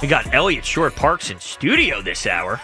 We got Eliot Shorr-Parks in studio this hour.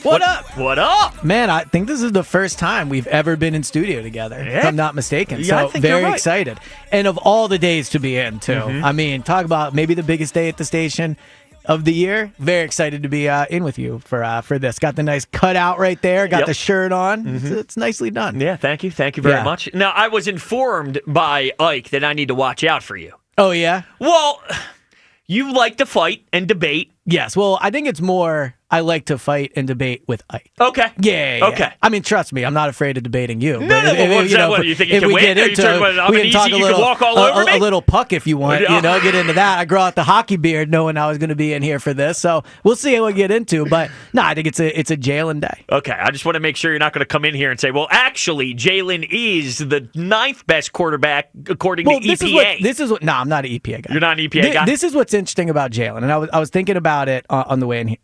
What up? What up? Man, I think this is the first time we've ever been in studio together, if I'm not mistaken. Yeah, I so think you're very right. excited. And of all the days to be in, too. I mean, talk about maybe the biggest day at the station of the year. Very excited to be in with you for this. Got the nice cutout right there. Got the shirt on. It's nicely done. Yeah, thank you. Thank you very Yeah. much. Now, I was informed by Ike that I need to watch out for you. Oh, yeah? Well, you like to fight and debate. Yes. Well, I think it's more I like to fight and debate with Ike. Okay. Yeah. Okay. I mean, trust me, I'm not afraid of debating you. No, what is that? What, you think you can win? Are you talking about I'm an easy, you can walk all over me? A little puck if you want, get into that. I grow out the hockey beard knowing I was going to be in here for this, so we'll see what we get into. But no, I think it's a Jalen day. Okay, I just want to make sure you're not going to come in here and say, well, actually, Jalen is the 9th best quarterback according to EPA. No, I'm not an EPA guy. You're not an EPA guy? This is what's interesting about Jalen, and I was thinking about it on the way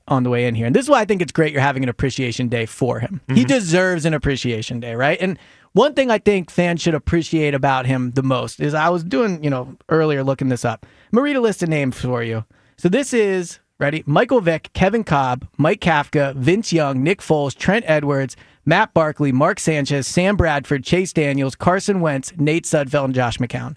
in here, and this is why I think it's great you're having an appreciation day for him. He deserves an appreciation day, right? And one thing I think fans should appreciate about him the most is I was doing, earlier looking this up. I'm going to read a list of names for you. So this is, ready? Michael Vick, Kevin Kolb, Mike Kafka, Vince Young, Nick Foles, Trent Edwards, Matt Barkley, Mark Sanchez, Sam Bradford, Chase Daniels, Carson Wentz, Nate Sudfeld, and Josh McCown.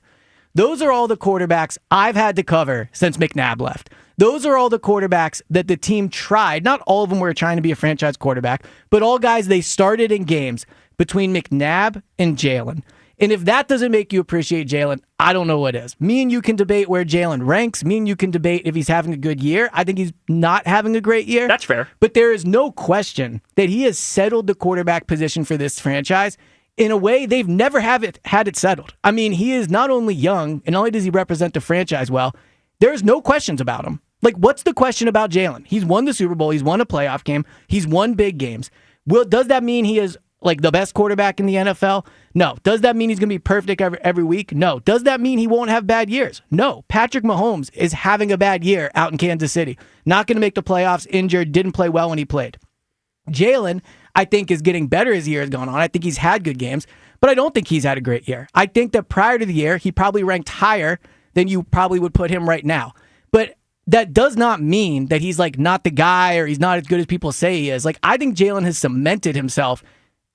Those are all the quarterbacks I've had to cover since McNabb left. Those are all the quarterbacks that the team tried. Not all of them were trying to be a franchise quarterback, but all guys they started in games between McNabb and Jalen. And if that doesn't make you appreciate Jalen, I don't know what is. Me and you can debate where Jalen ranks. Me and you can debate if he's having a good year. I think he's not having a great year. That's fair. But there is no question that he has settled the quarterback position for this franchise in a way they've never had it settled. I mean, he is not only young, and not only does he represent the franchise well, there's no questions about him. Like, what's the question about Jalen? He's won the Super Bowl. He's won a playoff game. He's won big games. Does that mean he is like the best quarterback in the NFL? No. Does that mean he's going to be perfect every week? No. Does that mean he won't have bad years? No. Patrick Mahomes is having a bad year out in Kansas City. Not going to make the playoffs, injured, didn't play well when he played. Jalen, I think, is getting better as the year has gone on. I think he's had good games, but I don't think he's had a great year. I think that prior to the year, he probably ranked higher than you probably would put him right now. But that does not mean that he's like not the guy or he's not as good as people say he is. Like, I think Jalen has cemented himself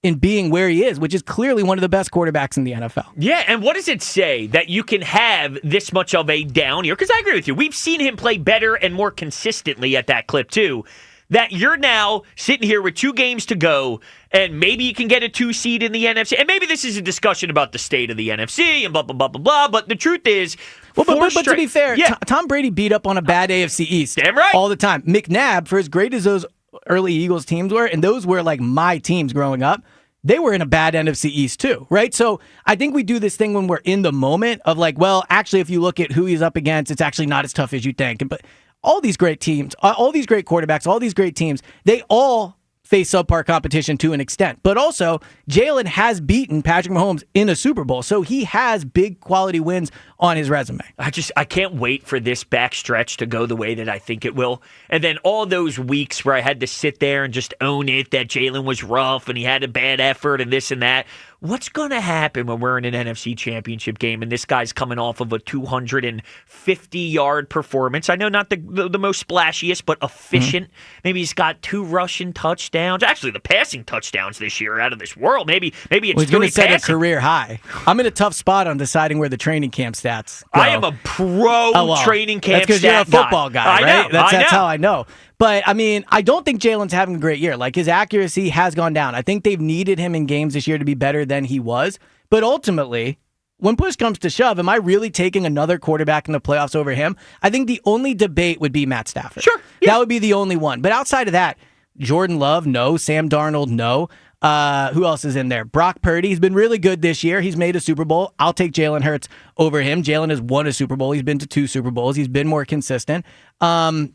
in being where he is, which is clearly one of the best quarterbacks in the NFL. Yeah, and what does it say that you can have this much of a down year? Because I agree with you. We've seen him play better and more consistently at that clip, too. That you're now sitting here with 2 games to go, and maybe you can get a 2 seed in the NFC. And maybe this is a discussion about the state of the NFC and blah, blah, blah, blah, blah. But the truth is, but to be fair, Tom Brady beat up on a bad AFC East damn right. all the time. McNabb, for as great as those early Eagles teams were, and those were like my teams growing up, they were in a bad NFC East too, right? So I think we do this thing when we're in the moment of like, well, actually, if you look at who he's up against, it's actually not as tough as you think. But all these great teams, all these great quarterbacks, all these great teams, they all face subpar competition to an extent. But also, Jalen has beaten Patrick Mahomes in a Super Bowl, so he has big quality wins on his resume. I can't wait for this backstretch to go the way that I think it will. And then all those weeks where I had to sit there and just own it that Jalen was rough and he had a bad effort and this and that. What's going to happen when we're in an NFC championship game and this guy's coming off of a 250-yard performance? I know not the most splashiest, but efficient. Maybe he's got 2 rushing touchdowns. Actually, the passing touchdowns this year are out of this world. Maybe it's he's going to set a career high. I'm in a tough spot on deciding where the training camp stats go. I am a pro training camp stat guy. That's because you're a football guy, right? That's how I know. But, I mean, I don't think Jalen's having a great year. Like, his accuracy has gone down. I think they've needed him in games this year to be better than he was. But ultimately, when push comes to shove, am I really taking another quarterback in the playoffs over him? I think the only debate would be Matt Stafford. Sure. Yeah. That would be the only one. But outside of that, Jordan Love, no. Sam Darnold, no. Who else is in there? Brock Purdy. He's been really good this year. He's made a Super Bowl. I'll take Jalen Hurts over him. Jalen has won a Super Bowl. He's been to 2 Super Bowls. He's been more consistent. Bryce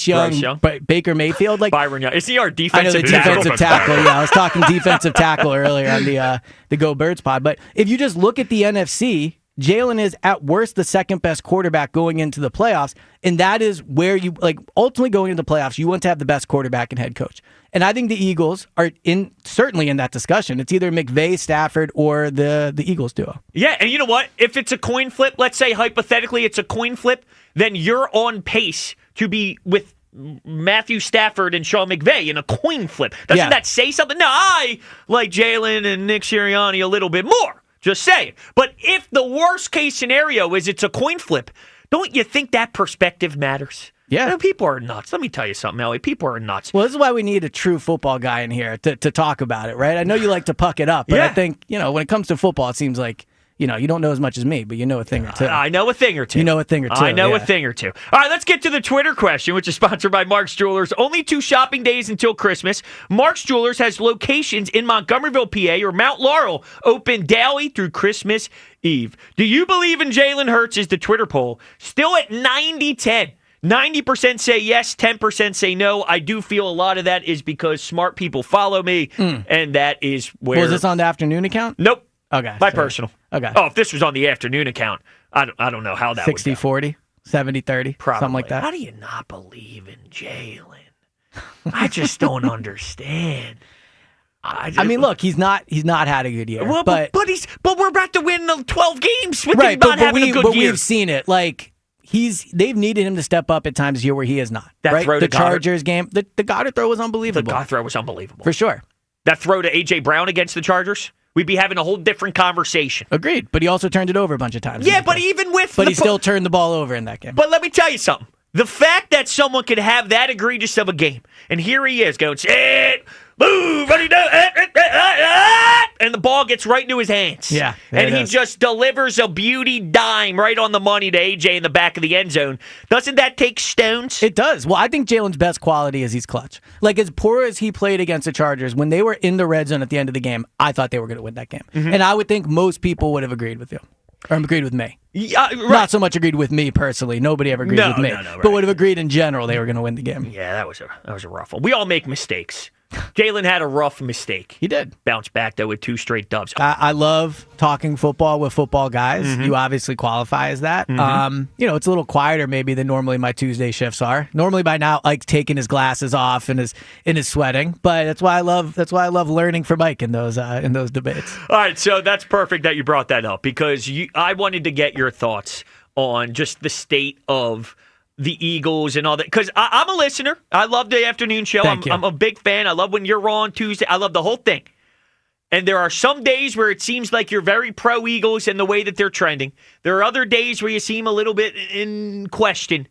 Young, Baker Mayfield. Like Byron Young. Is he our defensive tackle? I know, the defensive tackle. Yeah, I was talking defensive tackle earlier on the Go Birds pod. But if you just look at the NFC, Jalen is at worst the second best quarterback going into the playoffs, and that is where you ultimately going into the playoffs. You want to have the best quarterback and head coach, and I think the Eagles are certainly in that discussion. It's either McVay, Stafford, or the Eagles duo. Yeah, and you know what? If it's a coin flip, let's say hypothetically it's a coin flip, then you're on pace to be with Matthew Stafford and Sean McVay in a coin flip. Doesn't that say something? No, I like Jalen and Nick Sirianni a little bit more. Just saying. But if the worst case scenario is it's a coin flip, don't you think that perspective matters? Yeah. Man, people are nuts. Let me tell you something, Ellie. People are nuts. Well, this is why we need a true football guy in here to talk about it, right? I know you like to puck it up, but I think, when it comes to football, it seems like, you don't know as much as me, but you know a thing or two. I know a thing or two. You know a thing or two. I know a thing or two. All right, let's get to the Twitter question, which is sponsored by Mark's Jewelers. Only 2 shopping days until Christmas. Mark's Jewelers has locations in Montgomeryville, PA, or Mount Laurel, open daily through Christmas Eve. Do you believe in Jalen Hurts is the Twitter poll. Still at 90-10. 90% say yes, 10% say no. I do feel a lot of that is because smart people follow me, and that is where... Was this on the afternoon account? Nope. Okay. My personal. Okay. Oh, if this was on the afternoon account, I don't know how that would go. 60-40, 70-30, Probably. something like that. How do you not believe in Jalen? I just don't understand. I mean, look, he's not had a good year. Well, but we're about to win the 12 games with him but not having a good year. We've seen it. They've needed him to step up at times here where he is not. That throw to the Chargers game, the Goddard throw was unbelievable. The Goddard throw was unbelievable. For sure. That throw to A.J. Brown against the Chargers, we'd be having a whole different conversation. Agreed. But he also turned it over a bunch of times. Yeah, but even with... But he still turned the ball over in that game. But let me tell you something. The fact that someone could have that egregious of a game, and here he is going, move, what do you do? And the ball gets right into his hands. Yeah. And he just delivers a beauty dime right on the money to AJ in the back of the end zone. Doesn't that take stones? It does. Well, I think Jalen's best quality is he's clutch. As poor as he played against the Chargers, when they were in the red zone at the end of the game, I thought they were going to win that game. Mm-hmm. And I would think most people would have agreed with you. Or agreed with me. Right. Not so much agreed with me personally. Nobody ever agreed with me. Right. But would have agreed in general they were going to win the game. Yeah, that was a rough one. We all make mistakes. Jalen had a rough mistake. He did. Bounced back, though, with 2 straight dubs. I love talking football with football guys. Mm-hmm. You obviously qualify as that. Mm-hmm. It's a little quieter maybe than normally my Tuesday shifts are. Normally by now, Ike's taking his glasses off and is sweating. But that's why I love learning from Ike in those debates. All right, so that's perfect that you brought that up because I wanted to get your thoughts on just the state of the Eagles and all that. Because I'm a listener. I love the afternoon show. I'm a big fan. I love when you're on Tuesday. I love the whole thing. And there are some days where it seems like you're very pro-Eagles in the way that they're trending. There are other days where you seem a little bit in question.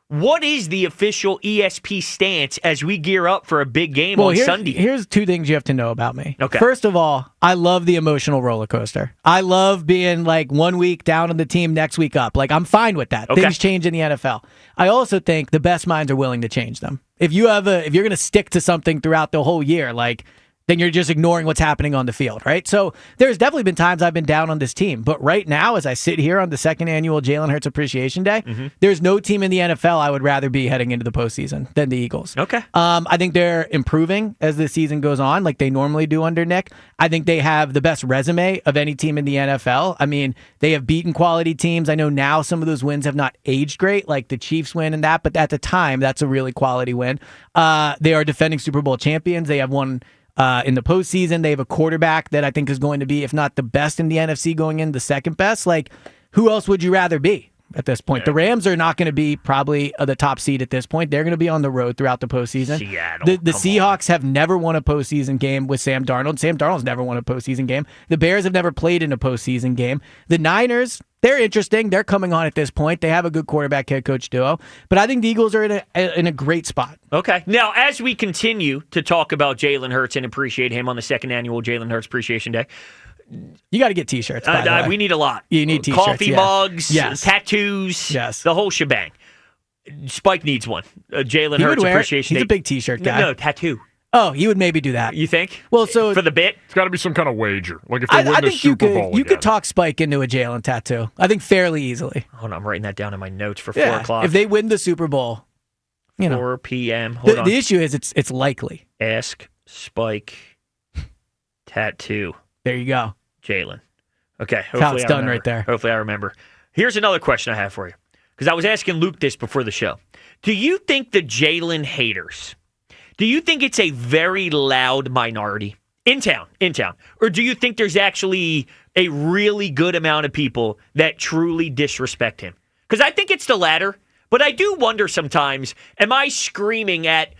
What is the official ESP stance as we gear up for a big game on Sunday? Here's 2 things you have to know about me. Okay. First of all, I love the emotional roller coaster. I love being 1 week down on the team, next week up. I'm fine with that. Okay. Things change in the NFL. I also think the best minds are willing to change them. If you're going to stick to something throughout the whole year, then you're just ignoring what's happening on the field, right? So there's definitely been times I've been down on this team. But right now, as I sit here on the 2nd annual Jalen Hurts Appreciation Day, there's no team in the NFL I would rather be heading into the postseason than the Eagles. Okay. I think they're improving as the season goes on, like they normally do under Nick. I think they have the best resume of any team in the NFL. I mean, they have beaten quality teams. I know now some of those wins have not aged great, like the Chiefs win and that, but at the time, that's a really quality win. They are defending Super Bowl champions. They have won in the postseason. They have a quarterback that I think is going to be, if not the best in the NFC going in, the second best. Who else would you rather be at this point? The Rams are not going to be probably the top seed at this point. They're going to be on the road throughout the postseason. Seattle, the Seahawks have never won a postseason game with Sam Darnold. Sam Darnold's never won a postseason game. The Bears have never played in a postseason game. The Niners, they're interesting. They're coming on at this point. They have a good quarterback head coach duo. But I think the Eagles are in a great spot. Okay. Now, as we continue to talk about Jalen Hurts and appreciate him on the 2nd annual Jalen Hurts Appreciation Day, you got to get T-shirts. By the way. We need a lot. You need T-shirts. Coffee mugs, tattoos, the whole shebang. Spike needs one. Jalen Hurts Appreciation Day. He's a big T-shirt guy. No, tattoo. Oh, he would maybe do that. You think? Well, so for the bit, it's got to be some kind of wager. If they win the Super Bowl, you could talk Spike into a Jalen tattoo. I think fairly easily. Hold on, I'm writing that down in my notes for 4 o'clock. If they win the Super Bowl, 4 p.m. Hold on. The issue is it's likely. Ask Spike tattoo. There you go. Jalen. Okay. That's how it's done right there. Hopefully I remember. Here's another question I have for you, because I was asking Luke this before the show. Do you think the Jalen haters, do you think it's a very loud minority in town? Or do you think there's actually a really good amount of people that truly disrespect him? Because I think it's the latter, but I do wonder sometimes, am I screaming at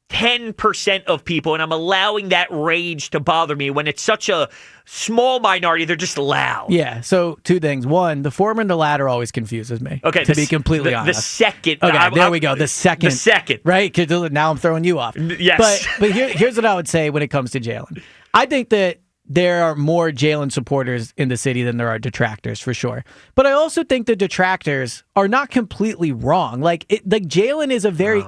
10% of people and I'm allowing that rage to bother me when it's such a small minority? They're just loud. Yeah, so two things. One, the former and the latter always confuses me. Okay, to be completely honest. The second. Okay, there we go. The second. The second. Right? Because now I'm throwing you off. Yes. But here's what I would say when it comes to Jalen. I think that there are more Jalen supporters in the city than there are detractors, for sure. But I also think the detractors are not completely wrong. Like Jalen is a very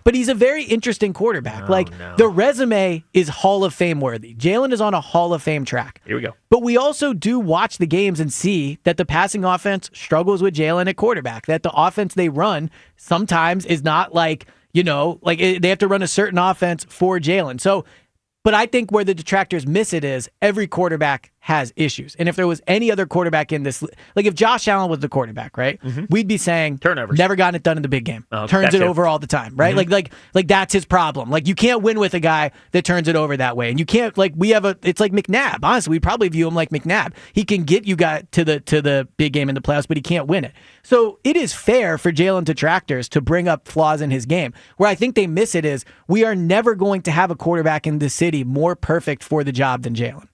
but he's a very interesting quarterback. The resume is Hall of Fame worthy. Jalen is on a Hall of Fame track. Here we go. But we also do watch the games and see that the passing offense struggles with Jalen at quarterback. That the offense they run sometimes is not they have to run a certain offense for Jalen. But I think where the detractors miss it is every quarterback has issues. And if there was any other quarterback in this, like if Josh Allen was the quarterback, right? Mm-hmm. We'd be saying turnovers. Never gotten it done in the big game. Turns it over all the time, right? Mm-hmm. Like that's his problem. Like you can't win with a guy that turns it over that way. And you can't it's like McNabb. Honestly, we probably view him like McNabb. He can get you guys to the big game in the playoffs, but he can't win it. So it is fair for Jalen detractors to bring up flaws in his game. Where I think they miss it is we are never going to have a quarterback in this city more perfect for the job than Jalen.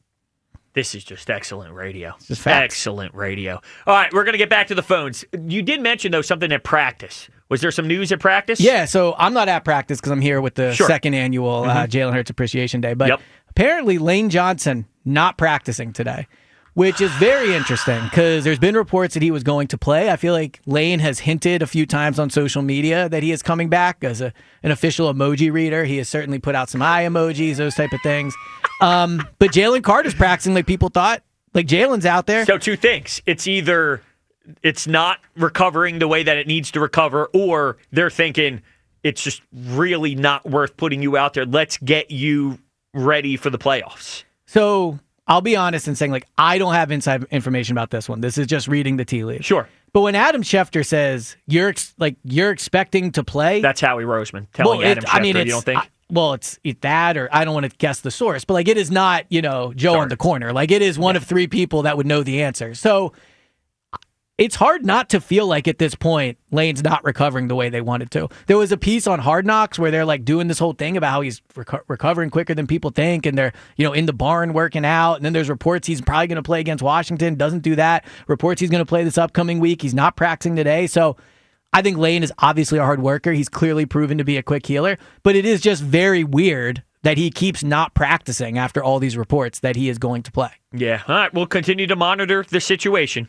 This is just excellent radio. Just facts. Excellent radio. All right, we're going to get back to the phones. You did mention, though, something at practice. Was there some news at practice? Yeah, so I'm not at practice because I'm here with the second annual Jalen Hurts Appreciation Day. But apparently Lane Johnson not practicing today, which is very interesting because there's been reports that he was going to play. I feel like Lane has hinted a few times on social media that he is coming back as an official emoji reader. He has certainly put out some eye emojis, those type of things. But Jalen Carter's practicing like people thought. Like Jalen's out there. So two things. It's either it's not recovering the way that it needs to recover, or they're thinking it's just really not worth putting you out there. Let's get you ready for the playoffs. So I'll be honest in saying, I don't have inside information about this one. This is just reading the tea leaves. Sure. But when Adam Schefter says you're expecting to play, that's Howie Roseman telling Adam Schefter. You don't think? It's that, or I don't want to guess the source, but it is not Joe on the corner. It is one of three people that would know the answer. So it's hard not to feel like at this point Lane's not recovering the way they wanted to. There was a piece on Hard Knocks where they're doing this whole thing about how he's recovering quicker than people think, and they're in the barn working out. And then there's reports he's probably going to play against Washington. Doesn't do that. Reports he's going to play this upcoming week. He's not practicing today. So I think Lane is obviously a hard worker. He's clearly proven to be a quick healer, but it is just very weird that he keeps not practicing after all these reports that he is going to play. Yeah. All right. We'll continue to monitor the situation.